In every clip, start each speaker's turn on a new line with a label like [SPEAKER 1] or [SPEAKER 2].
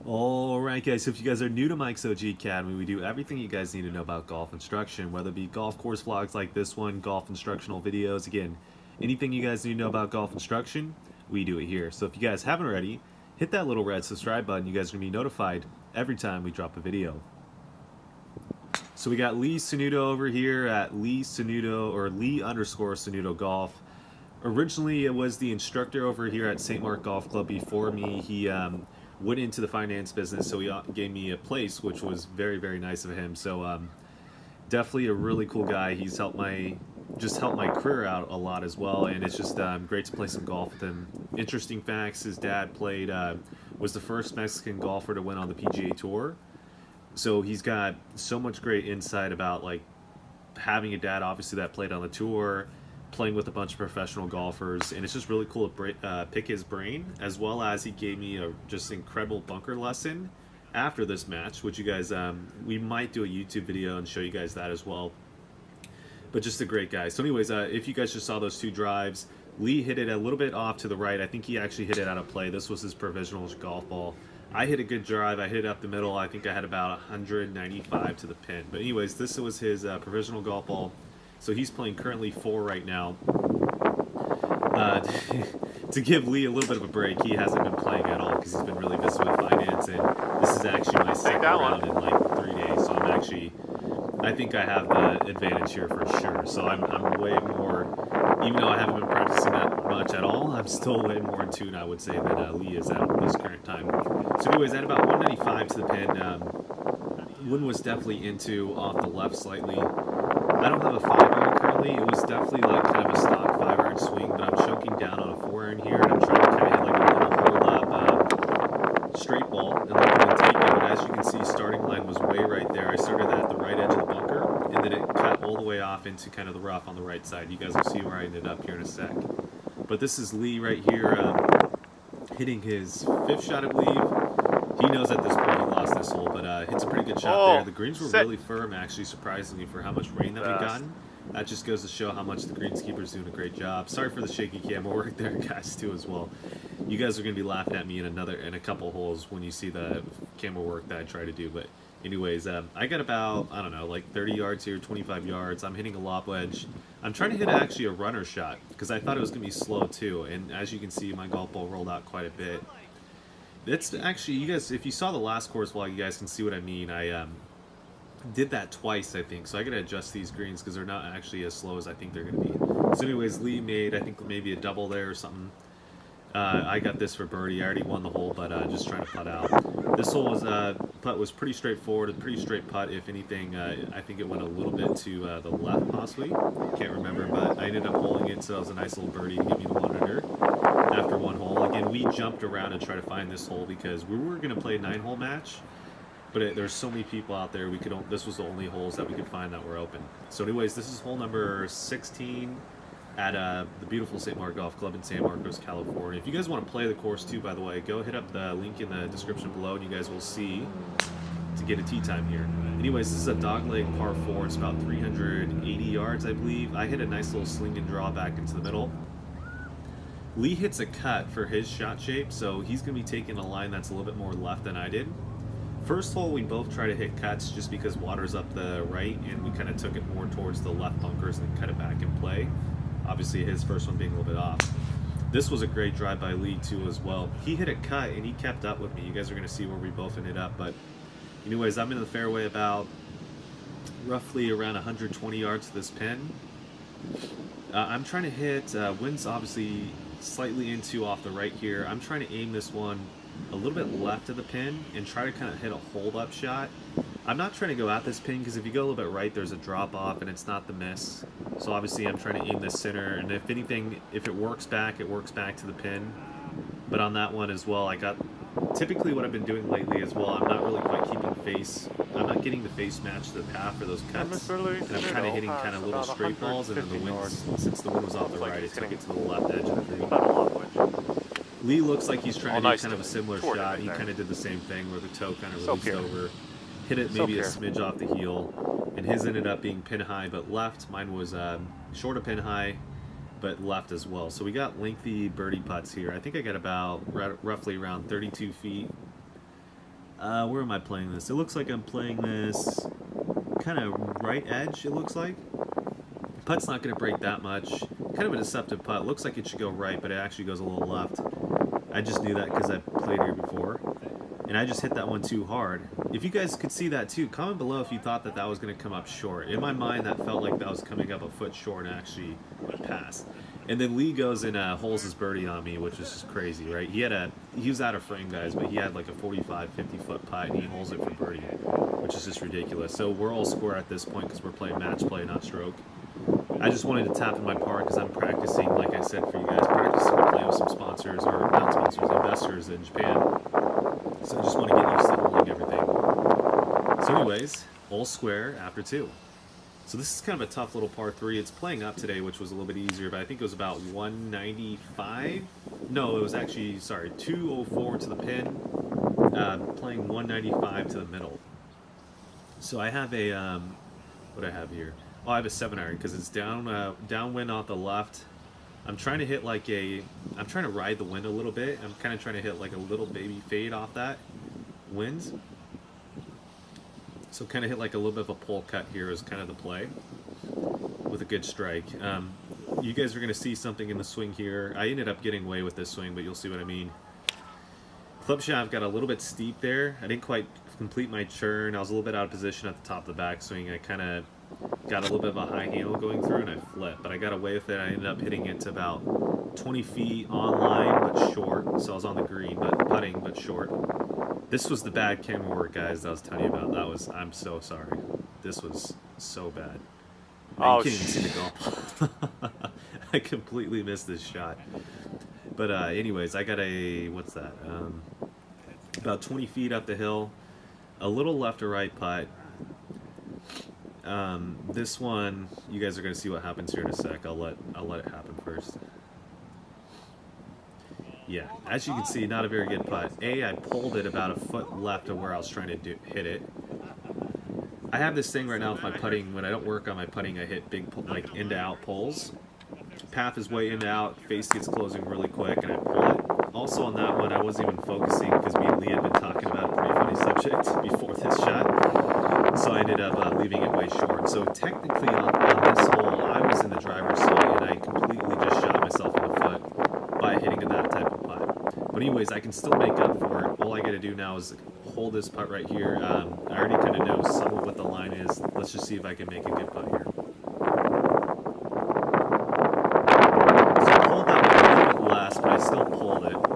[SPEAKER 1] Alright guys, so if you guys are new to Mike's OG Academy, we do everything you guys need to know about golf instruction, whether it be golf course vlogs like this one, golf instructional videos. Again, anything you guys need to know about golf instruction, we do it here. So if you guys haven't already, hit that little red subscribe button. You guys are going to be notified every time we drop a video. So we got Lee Sanudo over here at Lee Sanudo, or Lee_Sanudo Golf. Originally it was the instructor over here at St. Mark Golf Club before me. He went into the finance business, so he gave me a place, which was very, very nice of him. So definitely a really cool guy. He's helped my career out a lot as well, and it's just great to play some golf with him. Interesting facts: his dad was the first Mexican golfer to win on the PGA Tour. So he's got so much great insight about like having a dad, obviously, that played on the tour, playing with a bunch of professional golfers, and it's just really cool to pick his brain, as well as he gave me a just incredible bunker lesson after this match, which you guys, we might do a YouTube video and show you guys that as well. But just a great guy. So anyways, if you guys just saw those two drives, Lee hit it a little bit off to the right. I think he actually hit it out of play. This was his provisional golf ball. I hit a good drive. I hit it up the middle. I think I had about 195 to the pin. But anyways, this was his provisional golf ball. So he's playing currently 4 right now. To give Lee a little bit of a break, he hasn't been playing at all because he's been really busy with finance, and this is actually my second round in like 3 days. So I think I have the advantage here for sure. So I'm way more, even though I haven't been practicing that much at all, I'm still way more in tune, I would say, than Lee is at this current time. So anyways, at about 195 to the pin, wind was definitely off the left slightly. I don't have a 5-iron currently. It was definitely like kind of a stock 5-iron swing, but I'm choking down on a 4-iron here, and I'm trying to kind of hit like a little hold-up straight ball and let it take it. But as you can see, starting line was way right there. I started at the right edge of the bunker, and then it cut all the way off into kind of the rough on the right side. You guys will see where I ended up here in a sec. But this is Lee right here, hitting his 5th shot, I believe. He knows at this point he lost this hole, but hits a pretty good shot there. The greens were really firm, actually, surprisingly, for how much rain that we've gotten. That just goes to show how much the greenskeeper's doing a great job. Sorry for the shaky camera work there, guys, too, as well. You guys are going to be laughing at me in a couple holes when you see the camera work that I try to do. But anyways, I got about, I don't know, like 30 yards here, 25 yards. I'm hitting a lob wedge. I'm trying to hit actually a runner shot because I thought it was going to be slow, too. And as you can see, my golf ball rolled out quite a bit. It's actually, you guys, if you saw the last course vlog, you guys can see what I mean. I did that twice, I think, so I gotta adjust these greens because they're not actually as slow as I think they're gonna be. So anyways, Lee made, I think, maybe a double there or something. I got this for birdie. I already won the hole, but just trying to putt out. This hole putt was pretty straightforward, a pretty straight putt. If anything, I think it went a little bit to the left, possibly. Can't remember, but I ended up holding it, so that was a nice little birdie to give me the 1-under after one hole. Again, we jumped around and tried to find this hole because we were going to play a 9-hole match, but there's so many people out there. This was the only holes that we could find that were open. So anyways, this is hole number 16 at the beautiful St. Mark Golf Club in San Marcos, California. If you guys want to play the course too, by the way, go hit up the link in the description below, and you guys will see to get a tee time here. Anyways, this is a dogleg par 4. It's about 380 yards, I believe. I hit a nice little sling and draw back into the middle. Lee hits a cut for his shot shape, so he's going to be taking a line that's a little bit more left than I did. First hole, we both try to hit cuts just because water's up the right, and we kind of took it more towards the left bunkers and cut it back in play. Obviously, his first one being a little bit off. This was a great drive by Lee, too, as well. He hit a cut, and he kept up with me. You guys are going to see where we both ended up. But anyways, I'm in the fairway about roughly around 120 yards to this pin. I'm trying to hit, wind's obviously slightly off the right here. I'm trying to aim this one a little bit left of the pin and try to kind of hit a hold-up shot. I'm not trying to go at this pin because if you go a little bit right, there's a drop-off and it's not the miss. So obviously I'm trying to aim this center, and if anything, if it works back to the pin. But on that one as well, typically what I've been doing lately as well, I'm not really quite keeping face. I'm not getting the face match to the path for those cuts. And I'm kind of hitting kind of little straight balls, and then the wind, since the wind was off the right, it took it to the left edge of the green. Lee looks like he's trying to do kind of a similar shot. He kind of did the same thing where the toe kind of released over, hit it maybe a smidge off the heel, and his ended up being pin high but left. Mine was short of pin high but left as well. So we got lengthy birdie putts here. I think I got about roughly around 32 feet Where am I playing this? It looks like I'm playing this kind of right edge, it looks like. Putt's not going to break that much. Kind of a deceptive putt. Looks like it should go right, but it actually goes a little left. I just knew that because I played here before. And I just hit that one too hard. If you guys could see that too, comment below if you thought that that was going to come up short. In my mind, that felt like that was coming up a foot short and actually passed. And then Lee goes and holes his birdie on me, which is just crazy, right? He was out of frame, guys, but he had like a 45, 50-foot putt, and he holes it for birdie, which is just ridiculous. So we're all square at this point because we're playing match play, not stroke. I just wanted to tap in my par because I'm practicing, like I said for you guys, practicing to play with some sponsors, or not sponsors, investors in Japan. So I just want to get used to holding everything. So anyways, all square after 2. So this is kind of a tough little par 3. It's playing up today, which was a little bit easier, but I think it was about 195. No, it was actually, sorry, 204 to the pin, playing 195 to the middle. So I have a, what do I have here? Oh, I have a 7-iron because it's downwind off the left. I'm trying to hit like I'm trying to ride the wind a little bit. I'm kind of trying to hit like a little baby fade off that wind. So kind of hit like a little bit of a pull cut here is kind of the play with a good strike. You guys are going to see something in the swing here. I ended up getting away with this swing, but you'll see what I mean. Club shaft got a little bit steep there. I didn't quite complete my churn. I was a little bit out of position at the top of the backswing. I kind of got a little bit of a high handle going through and I flipped, but I got away with it. I ended up hitting it to about 20 feet on line, but short. So I was on the green, but putting, but short. This was the bad camera work, guys, that I was telling you about. I'm so sorry. This was so bad. Oh, you can't even see the golf. I completely missed this shot. But anyways, I got a, what's that? About 20 feet up the hill, a little left or right putt. This one, you guys are going to see what happens here in a sec. I'll let it happen first. Yeah, as you can see, not a very good putt. I pulled it about a foot left of where I was trying to hit it. I have this thing right now with my putting. When I don't work on my putting, I hit big, like, in-to-out pulls. Path is way in to out, face gets closing really quick, and I pull it. Also on that one, I wasn't even focusing because me and Lee had been talking about a pretty funny subject before this shot. So I ended up leaving it way short. So technically on this hole, I was in the driver's seat, and I completely just shot myself in the foot by hitting that type of putt. But anyways, I can still make up for it. All I got to do now is hold this putt right here. I already kind of know some of what the line is. Let's just see if I can make a good putt here. But I still pulled it, and I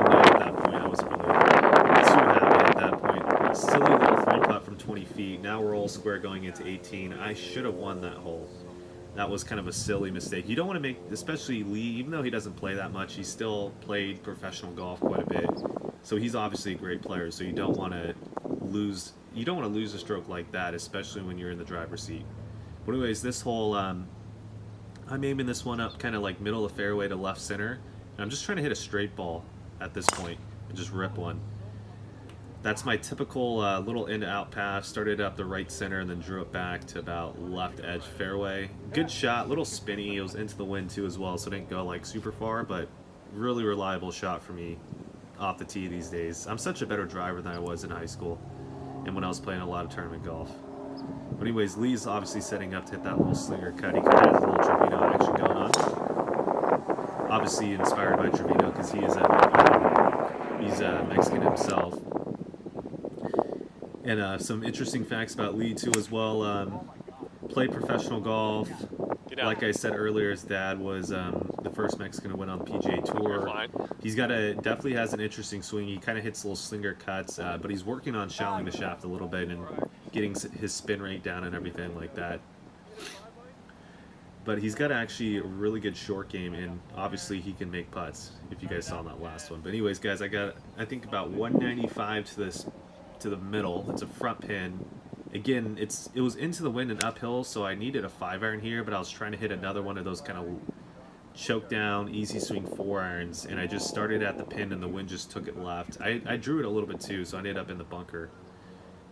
[SPEAKER 1] know at that point I wasn't really too happy at that point. Silly little 3-putt from 20 feet. Now we're all square going into 18. I should have won that hole. That was kind of a silly mistake. You don't want to make, especially Lee, even though he doesn't play that much, he still played professional golf quite a bit. So he's obviously a great player. So you don't want to lose. You don't want to lose a stroke like that, especially when you're in the driver's seat. But anyways, this hole. I'm aiming this one up kind of like middle of the fairway to left center. And I'm just trying to hit a straight ball at this point and just rip one. That's my typical little in-to-out path. Started up the right center and then drew it back to about left edge fairway. Good shot, little spinny. It was into the wind too as well, so it didn't go like super far, but really reliable shot for me off the tee these days. I'm such a better driver than I was in high school and when I was playing a lot of tournament golf. But anyways, Lee's obviously setting up to hit that little slinger cut. He kind of has a little Trevino action going on. Obviously inspired by Trevino because he's a Mexican himself. And some interesting facts about Lee too as well. Played professional golf. Like I said earlier, his dad was the first Mexican to win on the PGA Tour. He's definitely has an interesting swing. He kind of hits little slinger cuts, but he's working on shallow the shaft a little bit and getting his spin rate down and everything like that. But he's got actually a really good short game, and obviously he can make putts, if you guys saw in that last one. But anyways, guys, I think about 195 to the middle. It's a front pin. Again, it was into the wind and uphill, so I needed a 5-iron here, but I was trying to hit another one of those kind of choke down, easy swing 4-irons, and I just started at the pin and the wind just took it left. I drew it a little bit too, so I ended up in the bunker.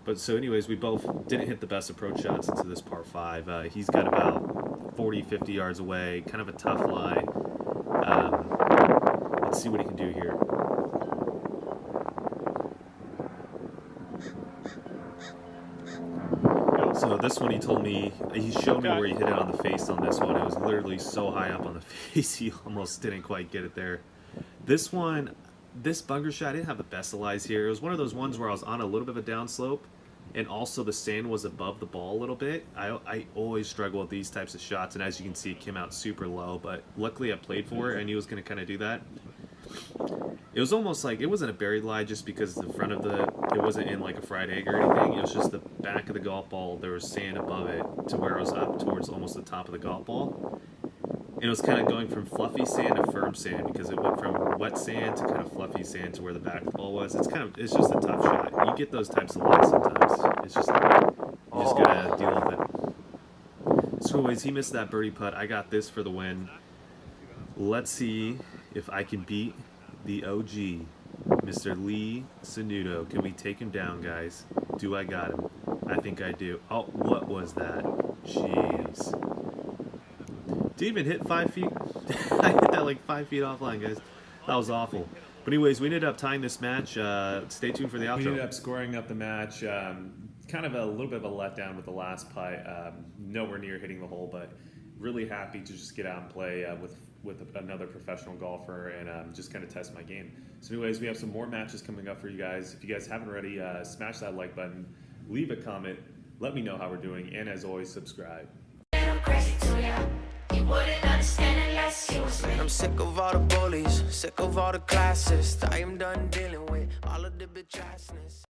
[SPEAKER 1] But so anyways, we both didn't hit the best approach shots into this par 5. He's got about 40, 50 yards away, kind of a tough lie. Let's see what he can do here. So this one, he told me, he showed me where he hit it on the face on this one. It was literally so high up on the face, he almost didn't quite get it there. This one, this bunker shot, I didn't have the best of lies here. It was one of those ones where I was on a little bit of a downslope, and also the sand was above the ball a little bit. I always struggle with these types of shots, and as you can see, it came out super low, but luckily I played for it. I knew it was going to kind of do that. It was almost like, it wasn't a buried lie just because the front of the, it wasn't in like a fried egg or anything. It was just the back of the golf ball, there was sand above it to where I was up towards almost the top of the golf ball. And it was kind of going from fluffy sand to firm sand, because it went from wet sand to kind of fluffy sand to where the back of the ball was. It's just a tough shot. You get those types of lies sometimes. It's just, you just gotta deal with it. So anyways, he missed that birdie putt. I got this for the win. Let's see if I can beat the OG, Mr. Lee Sanudo. Can we take him down, guys? Do I got him? I think I do. Oh, what was that? Jeez. Did he even hit 5 feet? I hit that like 5 feet offline, guys. That was awful. But anyways, we ended up tying this match. Stay tuned for the outro. We ended up scoring up the match. Kind of a little bit of a letdown with the last putt. Nowhere near hitting the hole, but really happy to just get out and play with another professional golfer and just kind of test my game. So anyways, we have some more matches coming up for you guys. If you guys haven't already, smash that like button, leave a comment, let me know how we're doing, and as always, subscribe.
[SPEAKER 2] I'm crazy to ya. You wouldn't understand unless you was me. I'm sick of all the bullies, sick of all the classes. I am done dealing with all of the bitch assness.